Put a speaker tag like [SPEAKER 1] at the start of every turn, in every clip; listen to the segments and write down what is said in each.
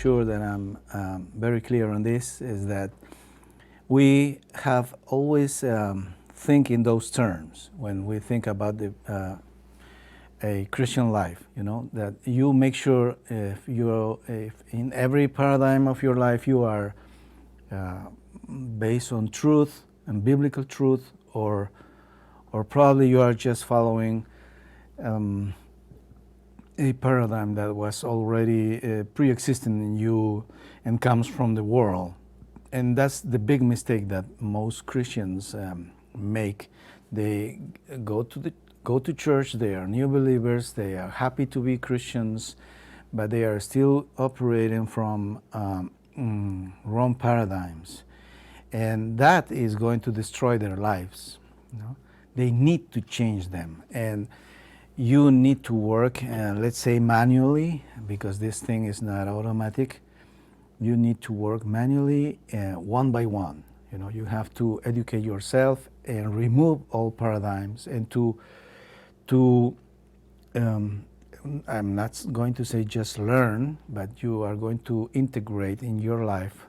[SPEAKER 1] sure that I'm very clear on this, is that we have always think in those terms when we think about a Christian life. You know, that you make sure if in every paradigm of your life you are based on truth and biblical truth, or probably you are just following a paradigm that was already pre-existing in you and comes from the world. And that's the big mistake that most Christians make. They go to church, they are new believers, they are happy to be Christians, but they are still operating from wrong paradigms. And that is going to destroy their lives. You know? They need to change them. And you need to work, let's say manually, because this thing is not automatic. You need to work manually, one by one. You know, you have to educate yourself and remove all paradigms, and I'm not going to say just learn, but you are going to integrate in your life.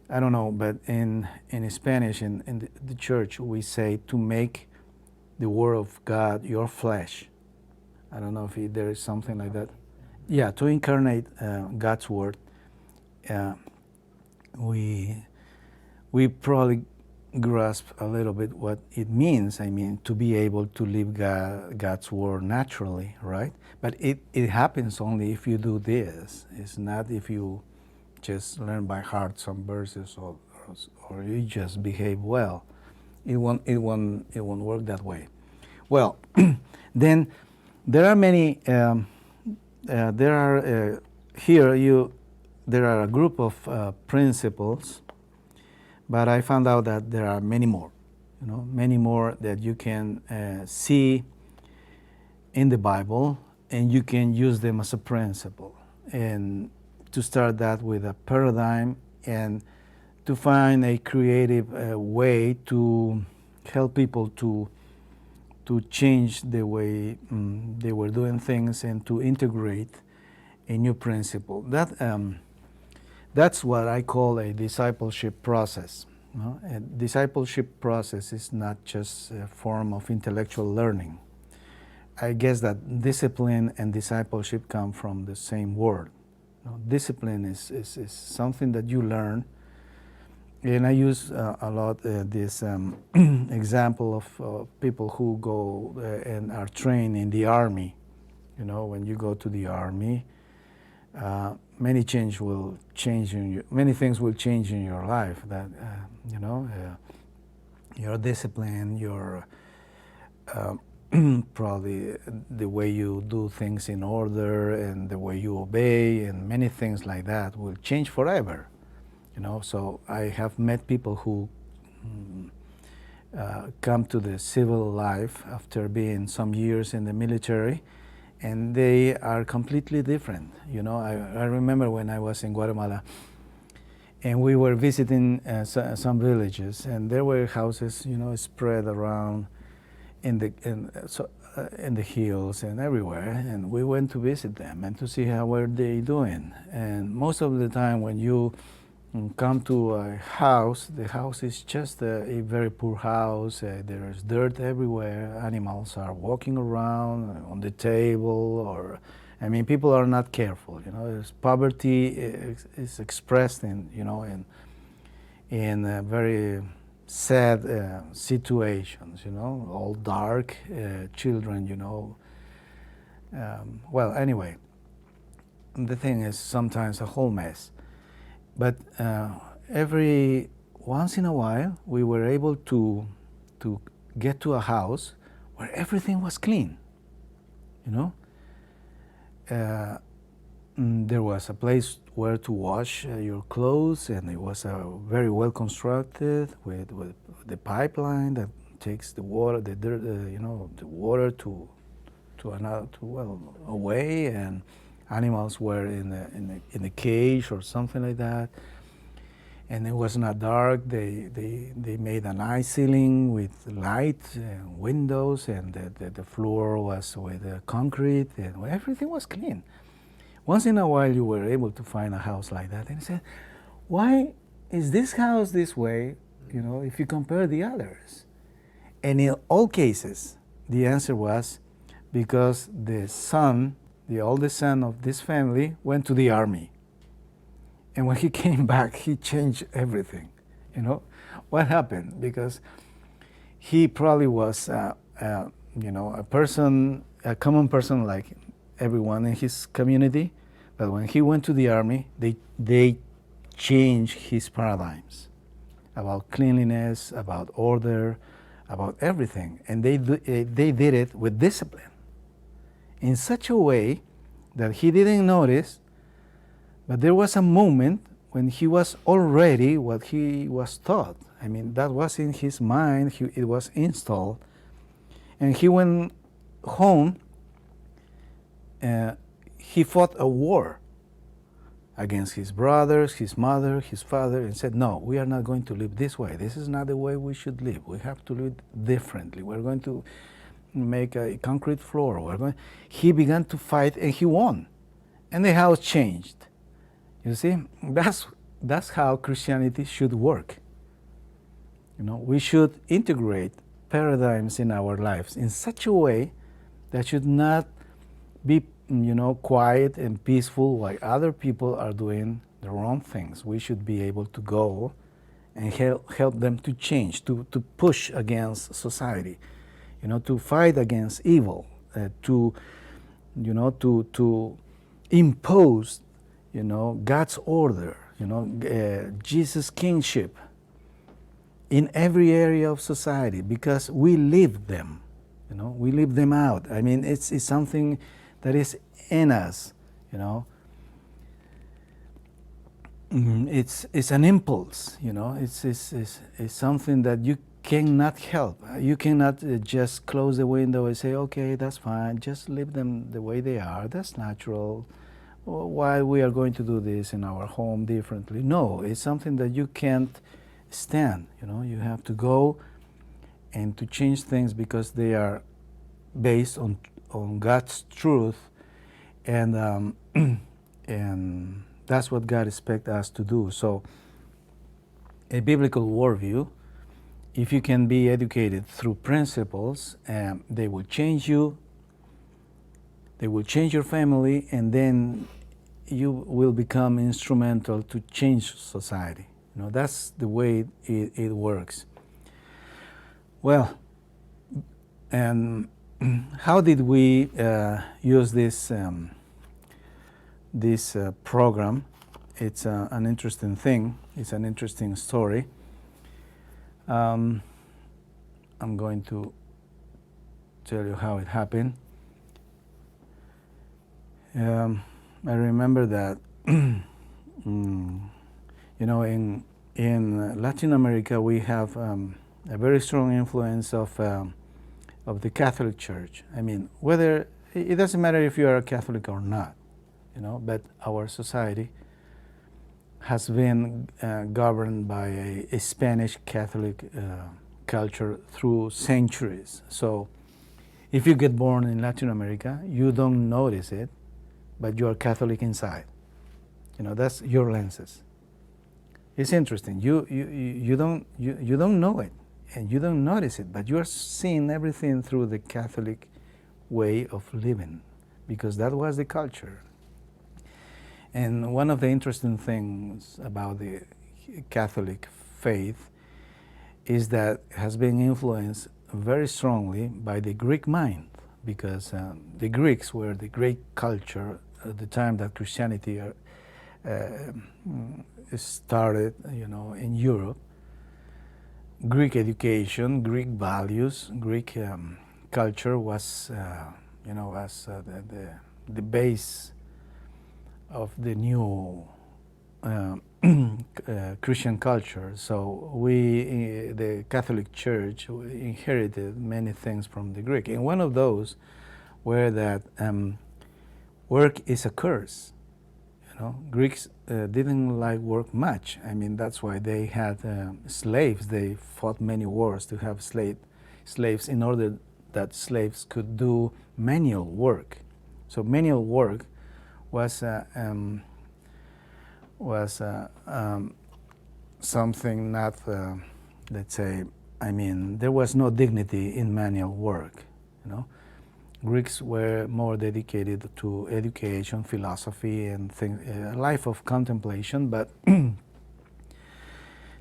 [SPEAKER 1] I don't know, but in Spanish, in the church, we say to make the Word of God your flesh. I don't know if there is something like that. Yeah, to incarnate God's Word. We probably grasp a little bit what it means. I mean, to be able to live God's Word naturally, right? But it happens only if you do this. It's not if you just learn by heart some verses or you just behave well. It won't work that way. Well, then there are many. There are there are a group of principles, but I found out that there are many more. You know, many more that you can see in the Bible, and you can use them as a principle. And to start that with a paradigm, and to find a creative way to help people to change the way they were doing things, and to integrate a new principle. That's what I call a discipleship process. You know? A discipleship process is not just a form of intellectual learning. I guess that discipline and discipleship come from the same word. You know, discipline is something that you learn, and I use a lot this example of people who go and are trained in the army. You know, when you go to the army, many things will change in your life. That you know, your discipline, your probably the way you do things in order, and the way you obey, and many things like that will change forever. You know, so I have met people who come to the civil life after being some years in the military, and they are completely different. You know, I remember when I was in Guatemala, and we were visiting some villages, and there were houses, you know, spread around in the hills and everywhere, and we went to visit them and to see how were they doing. And most of the time, when you come to a house, the house is just a very poor house. There's dirt everywhere. Animals are walking around on the table, or, I mean, people are not careful. You know, there's poverty is expressed in, you know, in very sad situations. You know, all dark, children. You know. Well, anyway, the thing is sometimes a whole mess. But every once in a while, we were able to get to a house where everything was clean. You know, there was a place where to wash your clothes, and it was very well constructed with the pipeline that takes the water, the dirt, you know, the water to away, and animals were in the cage or something like that, and it was not dark. They made an eye ceiling with light and windows, and the floor was with concrete, and everything was clean. Once in a while you were able to find a house like that. And he said, why is this house this way, if you compare the others? And in all cases, the answer was because the oldest son of this family, went to the army. And when he came back, he changed everything. What happened? Because he probably was, a common person like everyone in his community. But when he went to the army, they changed his paradigms about cleanliness, about order, about everything. And they did it with discipline in such a way that he didn't notice, but there was a moment when he was already what he was taught. I mean, that was in his mind, it was installed. And he went home, he fought a war against his brothers, his mother, his father, and said, no, we are not going to live this way. This is not the way we should live. We have to live differently. We're going to make a concrete floor. He began to fight and he won. And the house changed. You see, that's how Christianity should work. We should integrate paradigms in our lives in such a way that should not be quiet and peaceful while other people are doing the wrong things. We should be able to go and help them to change, to push against society, to fight against evil, to impose, God's order, Jesus' kingship in every area of society, because we live them, we live them out. I mean, it's something that is in us, It's an impulse, It's something that you cannot help. You cannot just close the window and say, okay, that's fine, just leave them the way they are, that's natural. Why we are going to do this in our home differently? No, it's something that you can't stand. You have to go and to change things because they are based on God's truth, and and that's what God expects us to do. So, a biblical worldview, if you can be educated through principles, they will change you. They will change your family, and then you will become instrumental to change society. That's the way it works. Well, and how did we use this program? It's an interesting thing. It's an interesting story. I'm going to tell you how it happened. I remember that, in Latin America we have a very strong influence of the Catholic Church. I mean, whether it doesn't matter if you are a Catholic or not, but our society has been governed by a Spanish Catholic culture through centuries. So, if you get born in Latin America, you don't notice it, but you are Catholic inside. That's your lenses. It's interesting. You don't know it, and you don't notice it, but you are seeing everything through the Catholic way of living, because that was the culture. And one of the interesting things about the Catholic faith is that it has been influenced very strongly by the Greek mind, because the Greeks were the great culture at the time that Christianity started, in Europe. Greek education, Greek values, Greek culture was, as the base of the new Christian culture. So we, the Catholic Church, inherited many things from the Greek. And one of those were that work is a curse. Greeks didn't like work much. I mean, that's why they had slaves. They fought many wars to have slaves in order that slaves could do manual work. So manual work was was something not, let's say, I mean, there was no dignity in manual work, you know. Greeks were more dedicated to education, philosophy, and a life of contemplation, but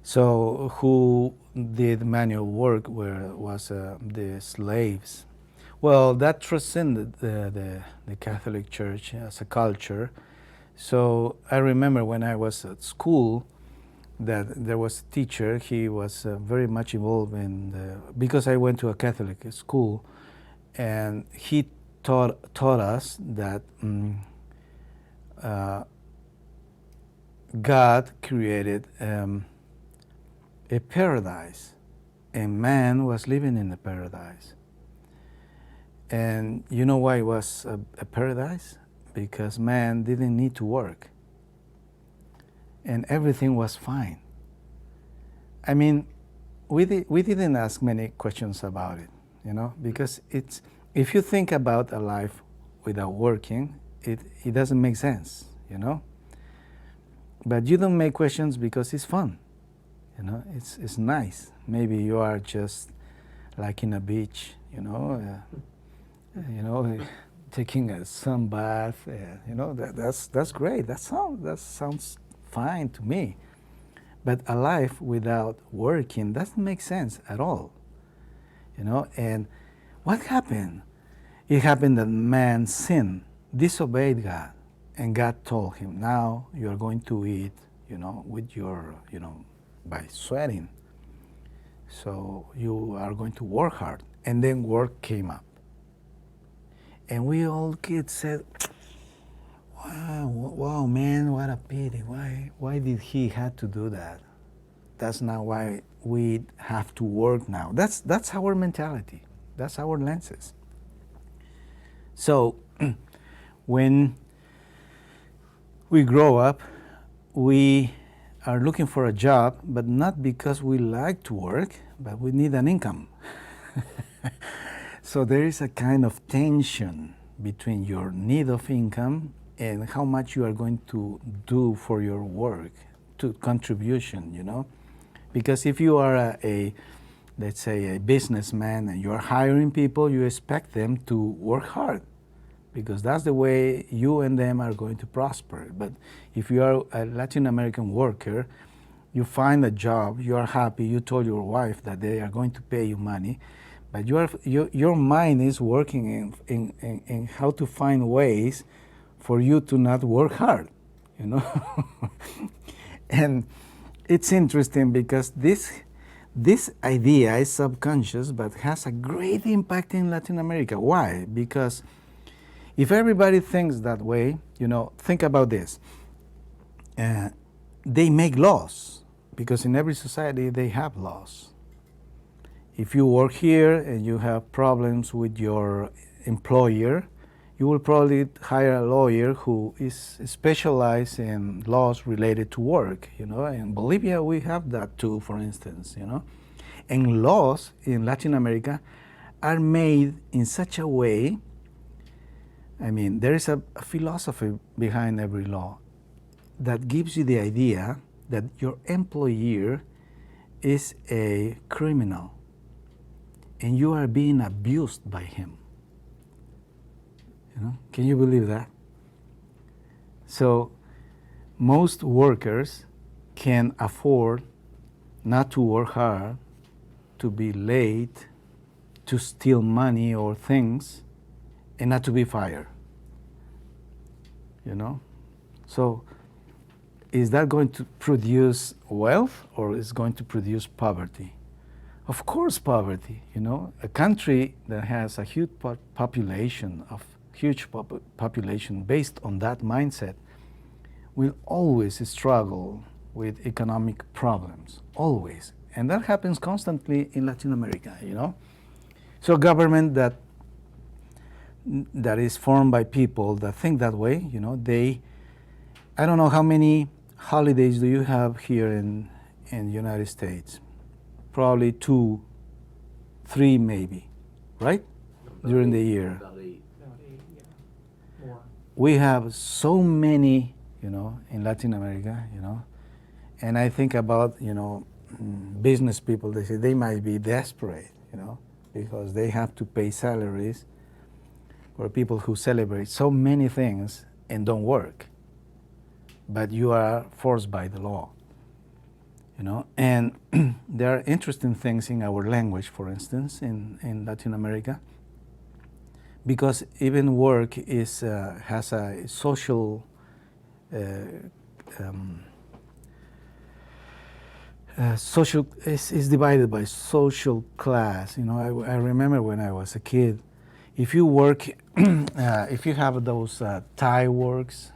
[SPEAKER 1] so who did manual work was the slaves. Well, that transcended the Catholic Church as a culture. So I remember when I was at school that there was a teacher. He was very much involved in because I went to a Catholic school, and he taught us that God created a paradise, and man was living in the paradise. And you know why it was a paradise? Because man didn't need to work, and everything was fine. I mean, we didn't ask many questions about it, you know, because it's, if you think about a life without working, it doesn't make sense, you know. But you don't make questions because it's fun, you know. It's nice. Maybe you are just like in a beach, you know, taking a sun bath, you know. That's great. That sounds fine to me. But a life without working doesn't make sense at all, you know. And what happened? It happened that man sinned, disobeyed God, and God told him, now you are going to eat, you know, with your, you know, by sweating. So you are going to work hard. And then work came up. And we all kids said, wow, man, what a pity. Why did he have to do that? That's not why we have to work now. That's our mentality. That's our lenses. So when we grow up, we are looking for a job, but not because we like to work, but we need an income. So there is a kind of tension between your need of income and how much you are going to do for your work, to contribution, you know. Because if you are let's say a businessman and you're hiring people, you expect them to work hard, because that's the way you and them are going to prosper. But if you are a Latin American worker, you find a job, you are happy, you told your wife that they are going to pay you money, but your mind is working in how to find ways for you to not work hard, you know. And it's interesting because this idea is subconscious, but has a great impact in Latin America. Why? Because if everybody thinks that way, you know, think about this. They make laws, because in every society they have laws. If you work here and you have problems with your employer, you will probably hire a lawyer who is specialized in laws related to work, you know. In Bolivia, we have that too, for instance, you know. And laws in Latin America are made in such a way, I mean, there is a philosophy behind every law that gives you the idea that your employer is a criminal and you are being abused by him. You know? Can you believe that? So most workers can afford not to work hard, to be late, to steal money or things, and not to be fired. You know? So is that going to produce wealth, or is going to produce poverty? Of course, poverty. You know, a country that has a huge population based on that mindset will always struggle with economic problems, always. And that happens constantly in Latin America, you know. So government that is formed by people that think that way, you know, I don't know how many holidays do you have here in the United States? Probably 2, 3 maybe, right? During the year.
[SPEAKER 2] About 8, yeah. More.
[SPEAKER 1] we have so many, in Latin America, and I think about, business people. They say they might be desperate, because they have to pay salaries for people who celebrate so many things and don't work, but you are forced by the law, and there are interesting things in our language, for instance, in Latin America, because even work has a social social is divided by social class. I remember when I was a kid, if you work, if you have those Thai works,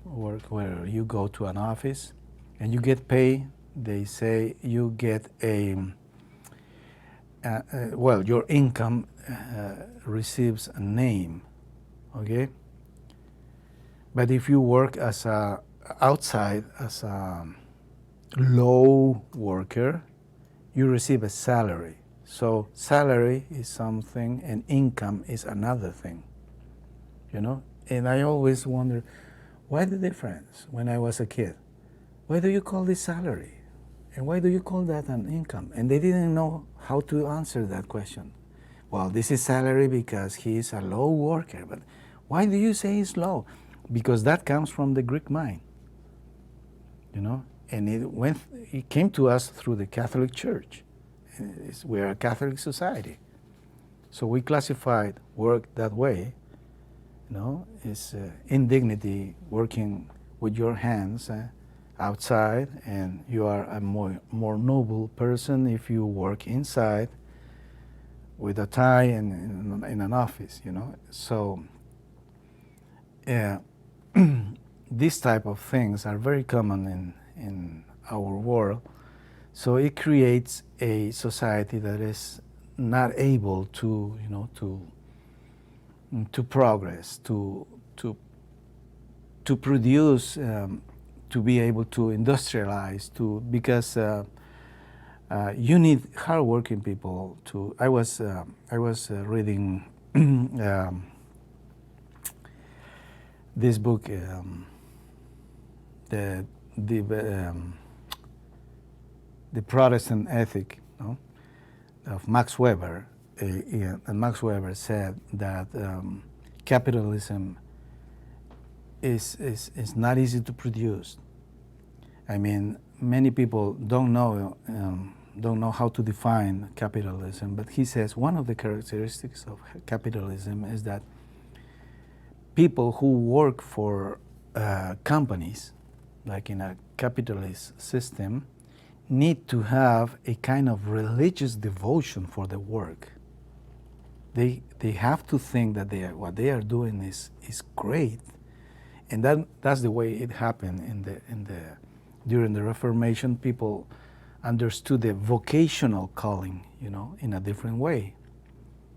[SPEAKER 1] work where you go to an office and you get paid, they say you get well, your income receives a name, okay? But if you work as outside as a low worker, you receive a salary. So salary is something and income is another thing, And I always wonder, why the difference when I was a kid? Why do you call this salary? And why do you call that an income? And they didn't know how to answer that question. Well, this is salary because he is a low worker. But why do you say he's low? Because that comes from the Greek mind, And it came to us through the Catholic Church. We're a Catholic society. So we classified work that way, It's indignity, working with your hands outside, and you are a more noble person if you work inside with a tie and in an office, So these type of things are very common in our world. So it creates a society that is not able to, to progress, to produce, to be able to industrialize, because you need hardworking people to. I was reading this book, the Protestant Ethic, of Max Weber, and Max Weber said that capitalism is not easy to produce. I mean, many people don't know how to define capitalism, but he says one of the characteristics of capitalism is that people who work for companies, like in a capitalist system, need to have a kind of religious devotion for the work. They have to think that what they are doing is great, and that's the way it happened during the Reformation. People understood the vocational calling, in a different way.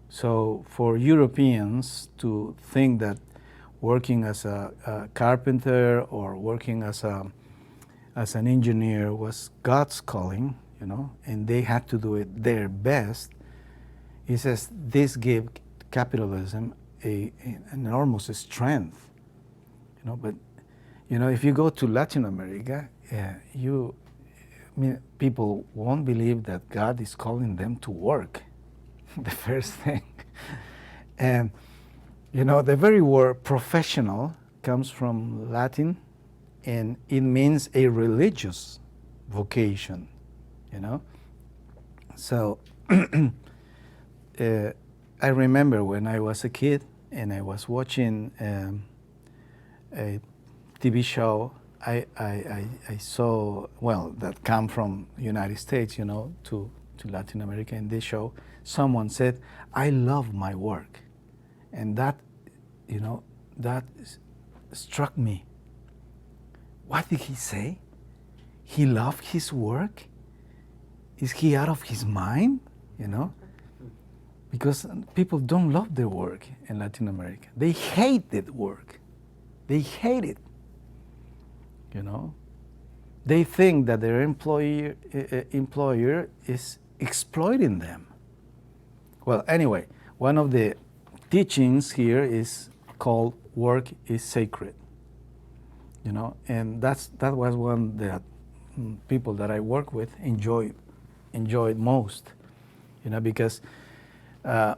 [SPEAKER 1] So for Europeans to think that working as a carpenter or working as an engineer was God's calling, and they had to do it their best, he says this gave capitalism an enormous strength, But if you go to Latin America, people won't believe that God is calling them to work. The first thing, and the very word professional comes from Latin, and it means a religious vocation, So I remember when I was a kid and I was watching a TV show, I saw, that come from United States, to Latin America. In this show, someone said, "I love my work," and that struck me. What did he say? He loved his work? Is he out of his mind? Because people don't love their work in Latin America. They hate that work. They hate it. They think that their employer is exploiting them. Well, anyway, one of the teachings here is called work is sacred, and that was one that people that I work with enjoyed most, because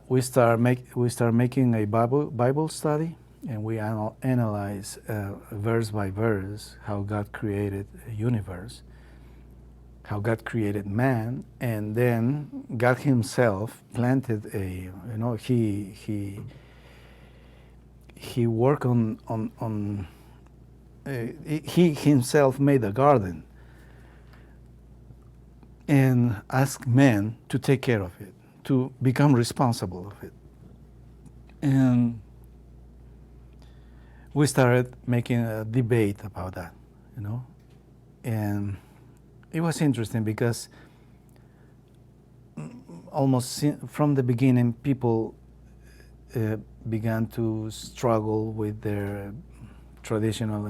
[SPEAKER 1] we start making a Bible study, and we analyze verse by verse how God created a universe, how God created man, and then God Himself planted he worked on He Himself made a garden and asked men to take care of it, to become responsible of it. And we started making a debate about that, and it was interesting because almost from the beginning, people began to struggle with their traditional,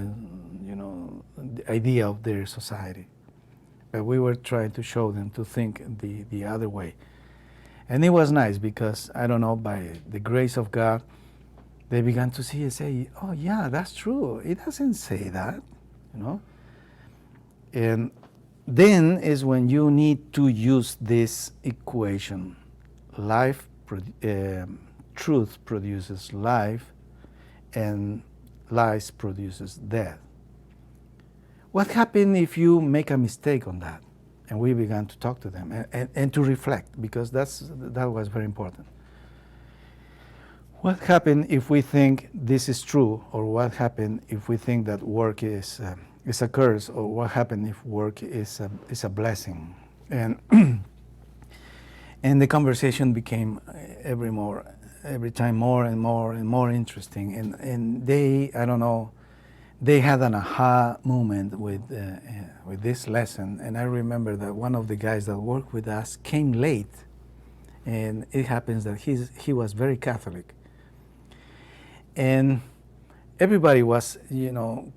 [SPEAKER 1] the idea of their society. But we were trying to show them to think the other way. And it was nice because, I don't know, by the grace of God, they began to see and say, oh yeah, that's true. It doesn't say that, And then is when you need to use this equation. Truth produces life, and lies produces death. What happens if you make a mistake on that? And we began to talk to them and to reflect, because that was very important. What happens if we think this is true, or what happens if we think that work is a curse, or what happens if work is a blessing? And and the conversation became every time more and more interesting. And they, I don't know, they had an aha moment with this lesson. And I remember that one of the guys that worked with us came late, and it happens that he was very Catholic. And everybody was,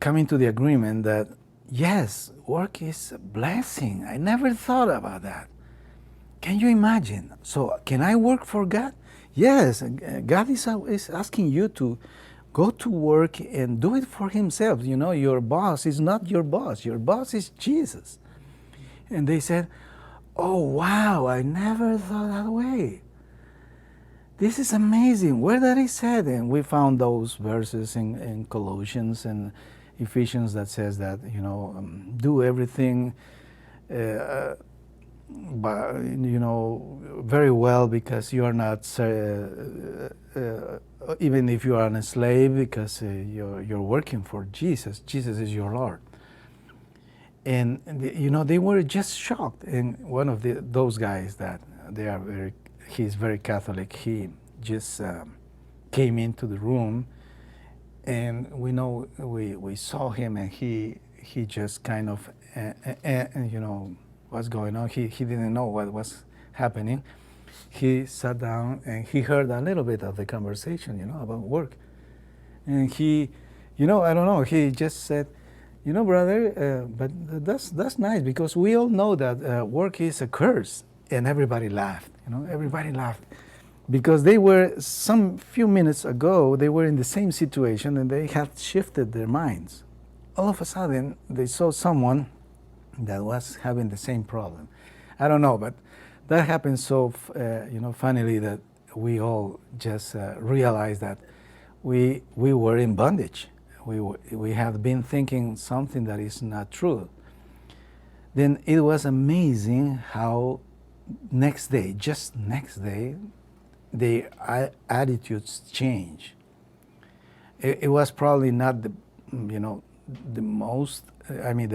[SPEAKER 1] coming to the agreement that, yes, work is a blessing. I never thought about that. Can you imagine? So can I work for God? Yes, God is asking you to go to work and do it for Himself. Your boss is not your boss. Your boss is Jesus. And they said, oh, wow, I never thought that way. This is amazing. Where did He say that? And we found those verses in Colossians and Ephesians that says that, do everything, very well, because you are not, even if you are a slave, because you're working for Jesus. Jesus is your Lord. And they were just shocked. And one of those guys that he's very Catholic. He just came into the room, and we saw him, and he just kind of what's going on. He didn't know what was happening. He sat down and he heard a little bit of the conversation, about work. And he, I don't know, he just said, brother, but that's nice, because we all know that work is a curse. And everybody laughed, everybody laughed. Because they were, some few minutes ago, they were in the same situation, and they had shifted their minds. All of a sudden, they saw someone that was having the same problem. I don't know, but that happened so, funnily, that we all just realized that we were in bondage. We had been thinking something that is not true. Then it was amazing how just next day, their attitudes change. It was probably not the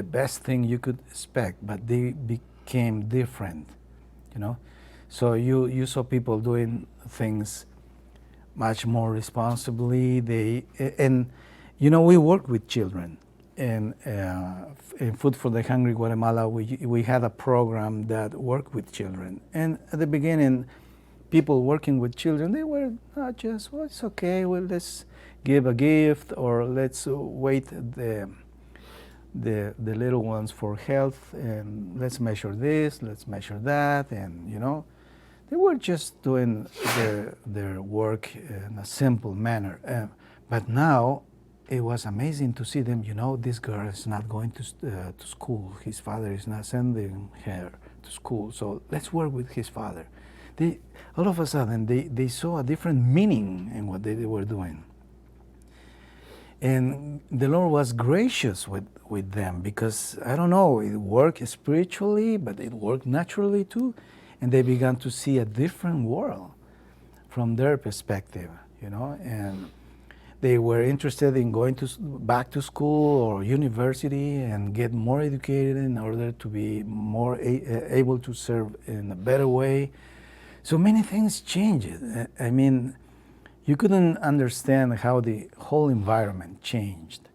[SPEAKER 1] best thing you could expect, but they became different, So you saw people doing things much more responsibly. We work with children. And in Food for the Hungry Guatemala, we had a program that worked with children. And at the beginning, people working with children, they were not just, well, it's okay, well, let's give a gift, or let's wait the little ones for health, and let's measure this, let's measure that, and they were just doing their work in a simple manner. But now it was amazing to see them. This girl is not going to school. His father is not sending her to school. So let's work with his father. All of a sudden, they saw a different meaning in what they were doing. And the Lord was gracious with them because, I don't know, it worked spiritually, but it worked naturally too. And they began to see a different world from their perspective, and they were interested in going back to school or university and get more educated in order to be more able to serve in a better way. So many things changed. I mean, you couldn't understand how the whole environment changed.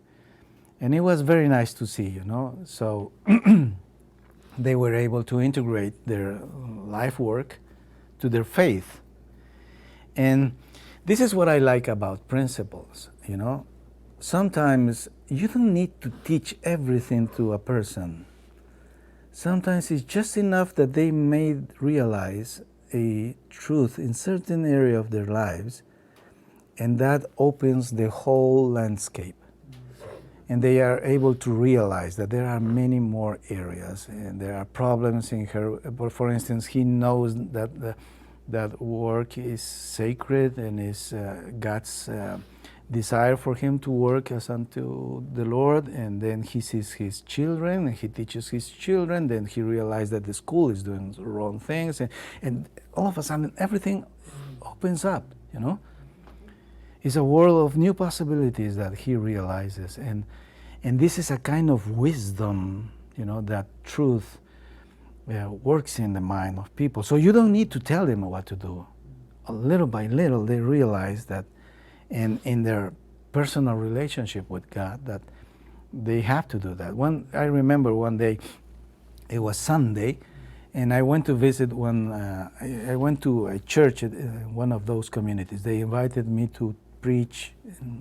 [SPEAKER 1] And it was very nice to see, So they were able to integrate their life work to their faith. And this is what I like about principles, Sometimes you don't need to teach everything to a person. Sometimes it's just enough that they may realize a truth in certain area of their lives, and that opens the whole landscape. And they are able to realize that there are many more areas, and there are problems in her. For instance, he knows that work is sacred and is God's desire for him to work as unto the Lord, and then he sees his children and he teaches his children. Then he realizes that the school is doing the wrong things, and all of a sudden everything opens up, It's a world of new possibilities that he realizes, and this is a kind of wisdom, that truth works in the mind of people. So you don't need to tell them what to do. Little by little, they realize that in their personal relationship with God, that they have to do that. I remember one day, it was Sunday, and I went to visit I went to a church in one of those communities. They invited me to preach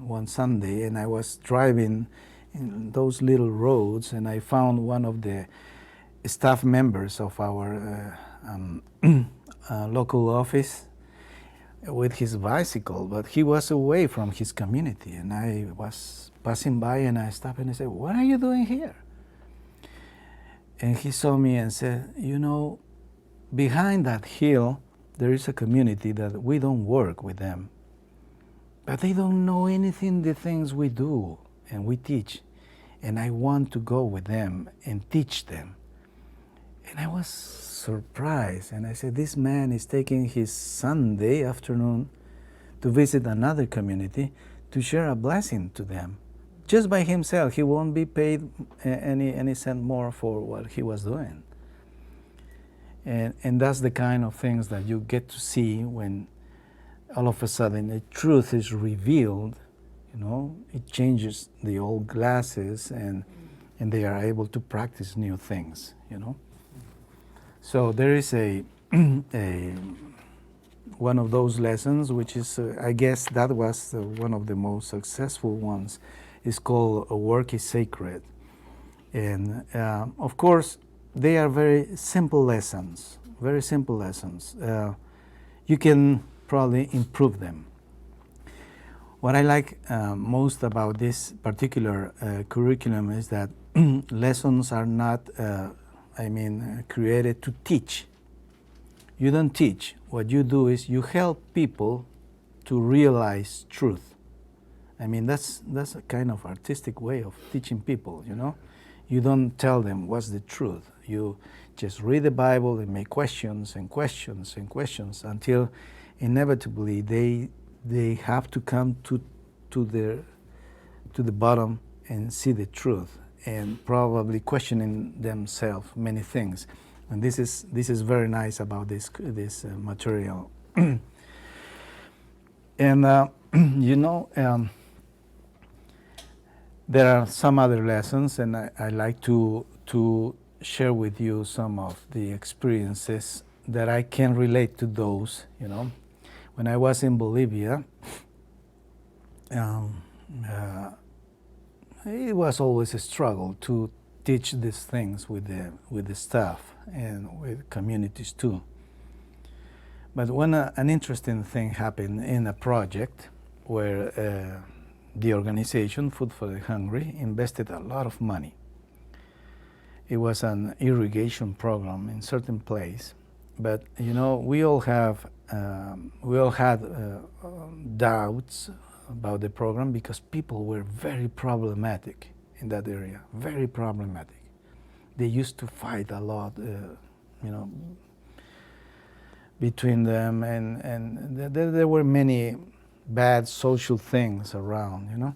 [SPEAKER 1] one Sunday, and I was driving in those little roads, and I found one of the staff members of our local office with his bicycle, but he was away from his community, and I was passing by, and I stopped and I said, "What are you doing here?" And he saw me and said, behind that hill there is a community that we don't work with them, but they don't know anything the things we do and we teach, and I want to go with them and teach them. And I was surprised, and I said, this man is taking his Sunday afternoon to visit another community to share a blessing to them. Just by himself, he won't be paid any cent more for what he was doing. And that's the kind of things that you get to see when all of a sudden the truth is revealed. It changes the old glasses, and they are able to practice new things. So there is a one of those lessons, which is I guess that was one of the most successful ones. Is called "Work is Sacred," and of course they are very simple lessons. Very simple lessons. You can probably improve them. What I like most about this particular curriculum is that lessons are not, created to teach. You don't teach. What you do is you help people to realize truth. That's a kind of artistic way of teaching people, You don't tell them what's the truth. You just read the Bible and make questions and questions and questions until inevitably they have to come to the bottom and see the truth, and probably questioning themselves many things. And this is very nice about this material. And there are some other lessons, and I like to share with you some of the experiences that I can relate to those. When I was in Bolivia, it was always a struggle to teach these things with the staff and with communities too. But when an interesting thing happened in a project where the organization, Food for the Hungry, invested a lot of money. It was an irrigation program in certain place, but we all had doubts about the program because people were very problematic in that area, very problematic. They used to fight a lot, between them, and there were many bad social things around,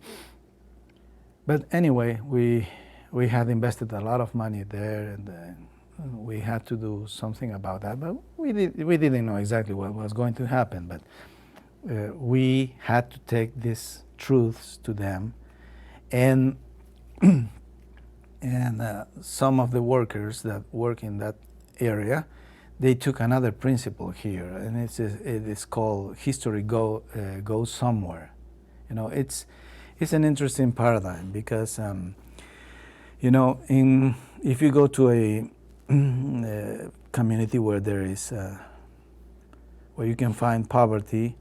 [SPEAKER 1] But anyway, we had invested a lot of money there, and we had to do something about that. But we didn't know exactly what was going to happen. But we had to take these truths to them, and some of the workers that work in that area, they took another principle here, and it is called history goes somewhere. It's an interesting paradigm because if you go to a community where there is where you can find poverty,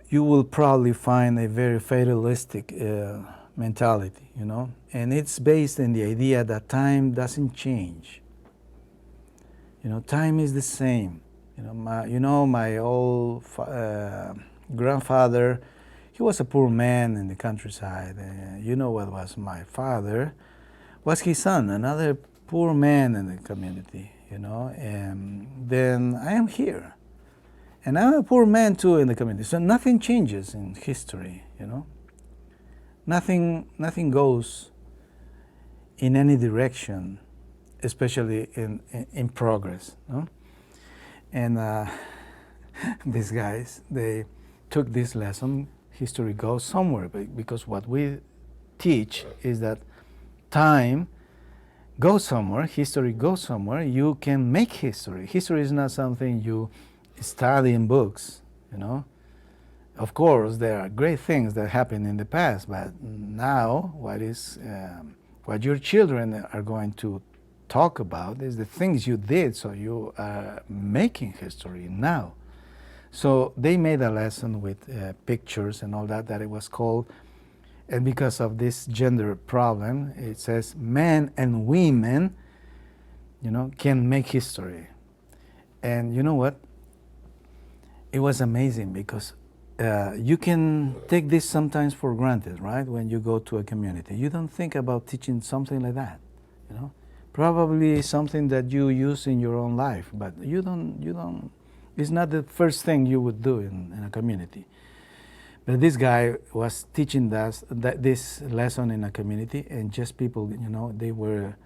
[SPEAKER 1] you will probably find a very fatalistic mentality, and it's based in the idea that time doesn't change. Time is the same. My old grandfather, he was a poor man in the countryside. What was my father? Was his son, another poor man in the community, and then I am here. And I'm a poor man too in the community. So nothing changes in history, Nothing goes in any direction, especially in progress, no? And these guys, they took this lesson, history goes somewhere, because what we teach is that time goes somewhere, history goes somewhere. You can make history. History is not something you study in books, Of course, there are great things that happened in the past, but now what your children are going to talk about is the things you did, so you are making history now. So they made a lesson with pictures and all that it was called, and because of this gender problem, it says men and women, can make history. And you know what? It was amazing because you can take this sometimes for granted, right? When you go to a community, you don't think about teaching something like that, Probably something that you use in your own life, but you don't. It's not the first thing you would do in a community. But this guy was teaching this lesson in a community, and just people, they were,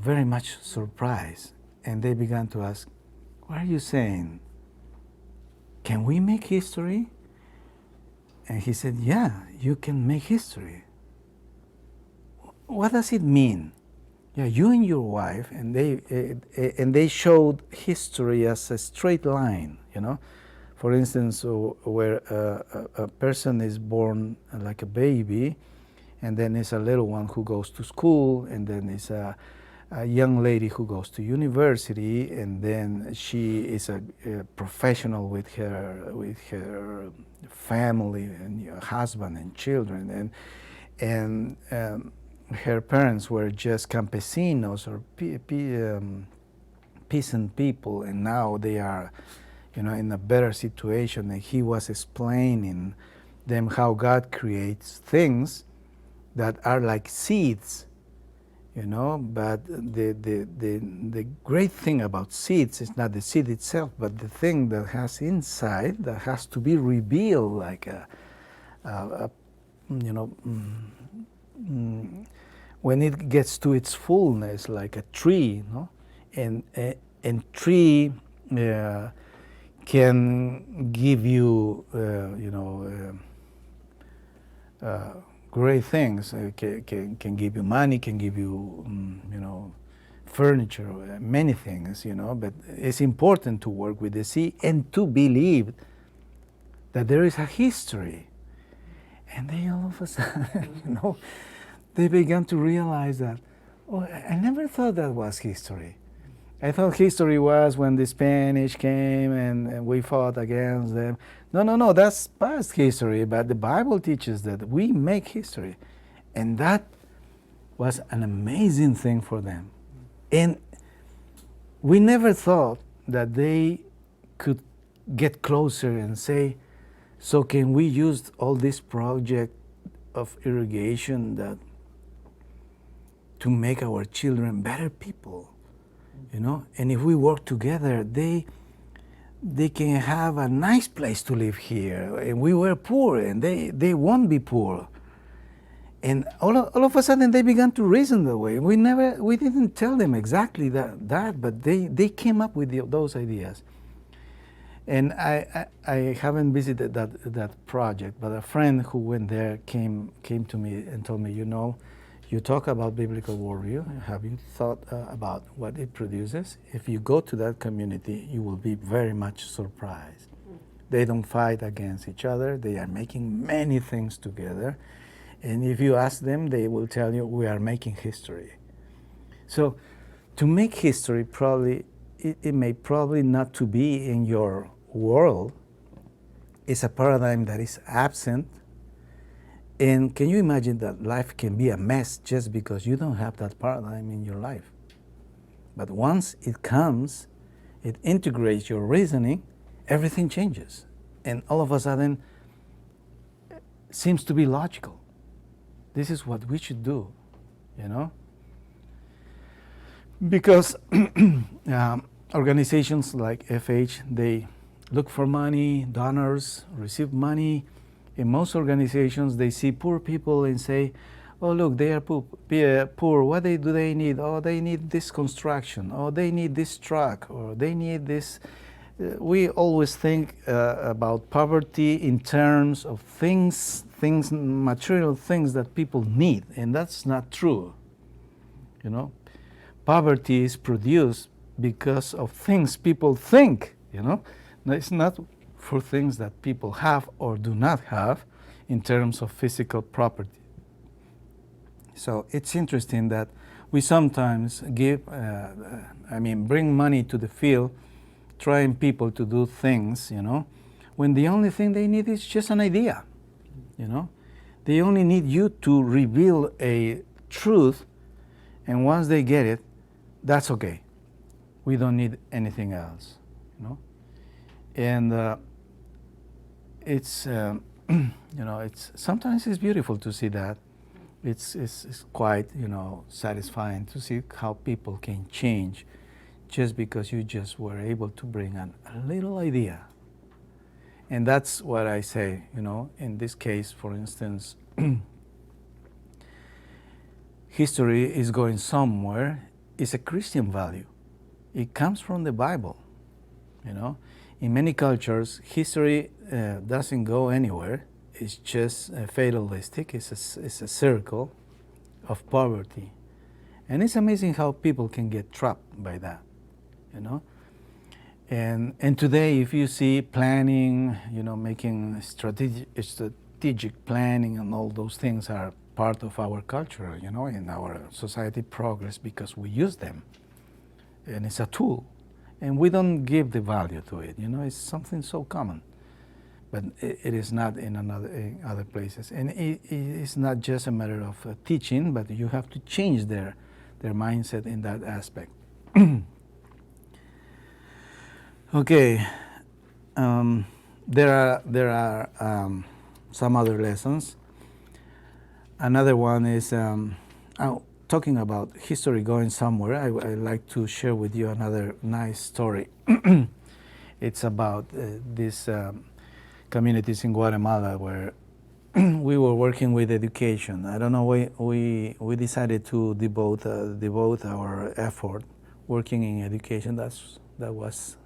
[SPEAKER 1] very much surprised, and they began to ask, "What are you saying? Can we make history?" And he said, "Yeah, you can make history." What does it mean? Yeah, you and your wife, and they showed history as a straight line, For instance, where a person is born like a baby, and then is a little one who goes to school, and then is a young lady who goes to university, and then she is a professional with her family and husband and children, and her parents were just campesinos or peasant people, and now they are, in a better situation. And he was explaining them how God creates things that are like seeds, But the great thing about seeds is not the seed itself, but the thing that has inside that has to be revealed, like when it gets to its fullness, like a tree, and tree can give you, great things. Can give you money, can give you, furniture, many things, But it's important to work with the sea and to believe that there is a history. And they all of a sudden, they began to realize that, I never thought that was history. I thought history was when the Spanish came and we fought against them. No, no, no, that's past history, but the Bible teaches that we make history. And that was an amazing thing for them. And we never thought that they could get closer and say, so can we use all this project of irrigation that to make our children better people, you know? And if we work together, they can have a nice place to live here. And we were poor, and they won't be poor. And all of a sudden, they began to reason that way. We didn't tell them exactly that, but they came up with those ideas. And I haven't visited that project, but a friend who went there came to me and told me, you know, you talk about biblical worldview. Have you thought about what it produces? If you go to that community, you will be very much surprised. They don't fight against each other. They are making many things together. And if you ask them, they will tell you, we are making history. So to make history, probably, it may probably not to be in your world. It's a paradigm that is absent. And can you imagine that life can be a mess just because you don't have that paradigm in your life? But once it comes, it integrates your reasoning, everything changes. And all of a sudden, it seems to be logical. This is what we should do, you know? Because organizations like FH, they look for money, donors, receive money. In most organizations, they see poor people and say, oh, look, they are poor. What do they need? Oh, they need this construction. Oh, they need this truck. Or they need this. We always think about poverty in terms of things, material things that people need, and that's not true. You know, poverty is produced because of things people think. You know, it's not for things that people have or do not have in terms of physical property. So it's interesting that we sometimes bring money to the field, trying people to do things, you know, when the only thing they need is just an idea, you know. They only need you to reveal a truth, and once they get it, that's okay. We don't need anything else, you know. And it's, you know, sometimes it's beautiful to see that. It's quite, you know, satisfying to see how people can change just because you just were able to bring a little idea. And that's what I say, you know, in this case, for instance, history is going somewhere. It's a Christian value. It comes from the Bible, you know. In many cultures, history doesn't go anywhere. It's just fatalistic. It's a circle of poverty. And it's amazing how people can get trapped by that, you know. And today, if you see planning, you know, making strategic planning and all those things are part of our culture, you know, in our society progress because we use them. And it's a tool. And we don't give the value to it, you know, it's something so common. But it is not in other places. And it's not just a matter of teaching, but you have to change their mindset in that aspect. Okay, there are some other lessons. Another one is talking about history going somewhere. I'd like to share with you another nice story. It's about these communities in Guatemala where we were working with education. I don't know, we decided to devote our effort working in education. That was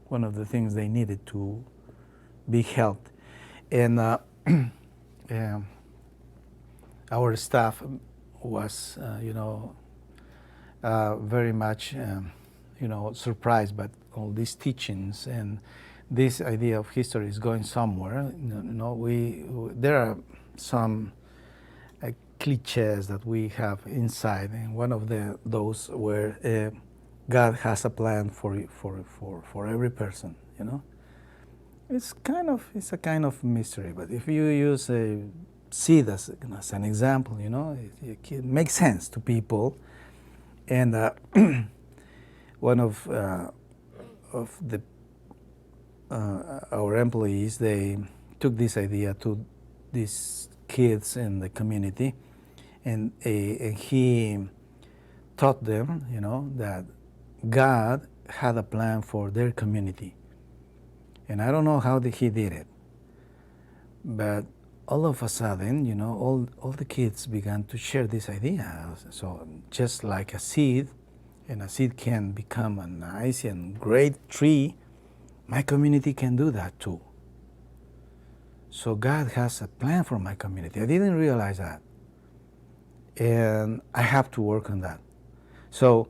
[SPEAKER 1] one of the things they needed to be helped. And our staff was, very much, surprised by all these teachings, and this idea of history is going somewhere. There are some cliches that we have inside, and one of those were God has a plan for every person, you know. It's a kind of mystery, but if you use a seed as an example, you know, it makes sense to people. And one of the our employees, they took this idea to these kids in the community, and he taught them, you know, that God had a plan for their community. And I don't know how he did it, but all of a sudden, you know, all the kids began to share this idea. So just like a seed, and a seed can become a nice and great tree, my community can do that too. So God has a plan for my community. I didn't realize that. And I have to work on that. So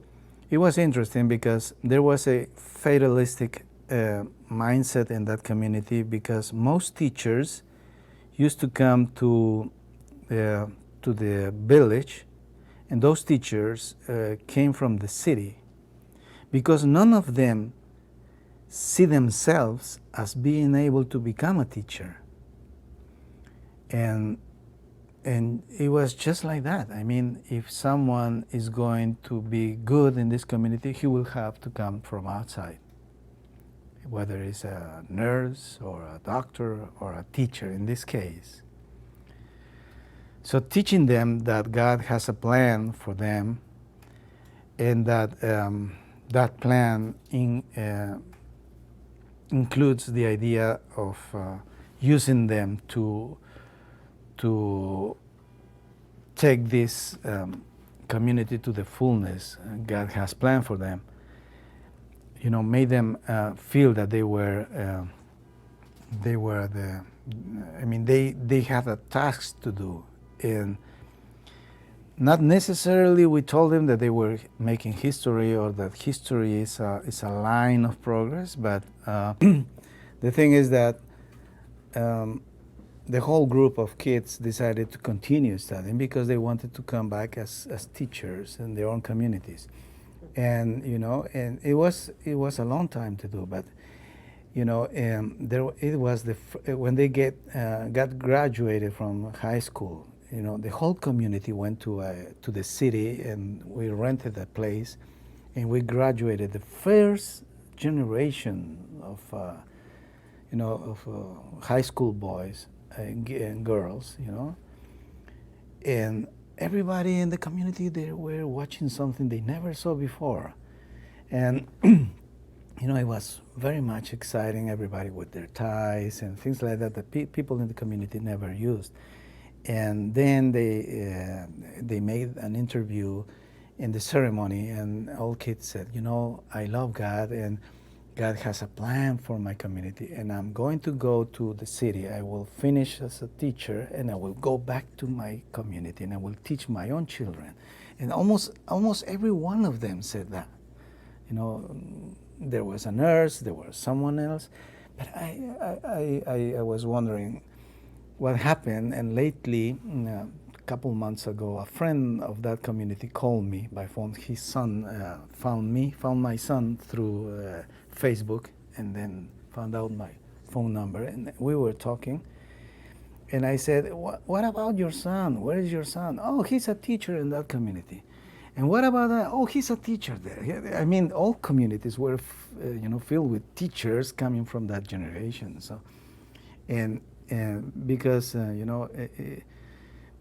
[SPEAKER 1] it was interesting because there was a fatalistic mindset in that community, because most teachers used to come to the village, and those teachers came from the city, because none of them see themselves as being able to become a teacher. And it was just like that. I mean, if someone is going to be good in this community, he will have to come from outside, whether it's a nurse or a doctor or a teacher in this case. So teaching them that God has a plan for them, and that that plan includes the idea of using them to take this community to the fullness God has planned for them. You know, made them feel that they were the. I mean, they have a task to do, and not necessarily we told them that they were making history, or that history is a line of progress. But the thing is that the whole group of kids decided to continue studying because they wanted to come back as teachers in their own communities. And you know, and it was a long time to do, but you know, it was when they got graduated from high school. You know, the whole community went to the city, and we rented a place, and we graduated the first generation of you know, of high school boys and girls. You know, and everybody in the community, they were watching something they never saw before, and you know, it was very much exciting. Everybody with their ties and things like that that people in the community never used. And then they made an interview in the ceremony, and all kids said, you know, I love God, and God has a plan for my community, and I'm going to go to the city. I will finish as a teacher, and I will go back to my community, and I will teach my own children. And almost every one of them said that. You know, there was a nurse, there was someone else, but I was wondering what happened. And lately, a couple months ago, a friend of that community called me by phone. His son found my son through Facebook, and then found out my phone number, and we were talking. And I said, what about your son? Where is your son? Oh, he's a teacher in that community. And what about that? Oh, he's a teacher there. I mean, all communities were, you know, filled with teachers coming from that generation. So, and because you know,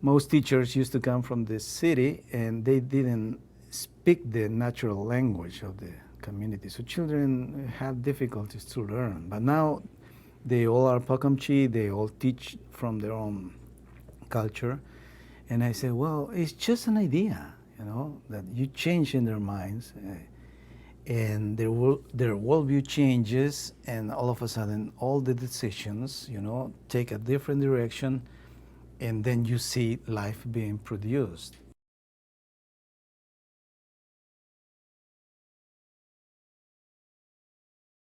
[SPEAKER 1] most teachers used to come from the city, and they didn't speak the natural language of the community. So children have difficulties to learn. But now they all are Pakamchi. They all teach from their own culture. And I said, well, it's just an idea. You know, that you change in their minds, and their worldview changes, and all of a sudden, all the decisions, you know, take a different direction, and then you see life being produced.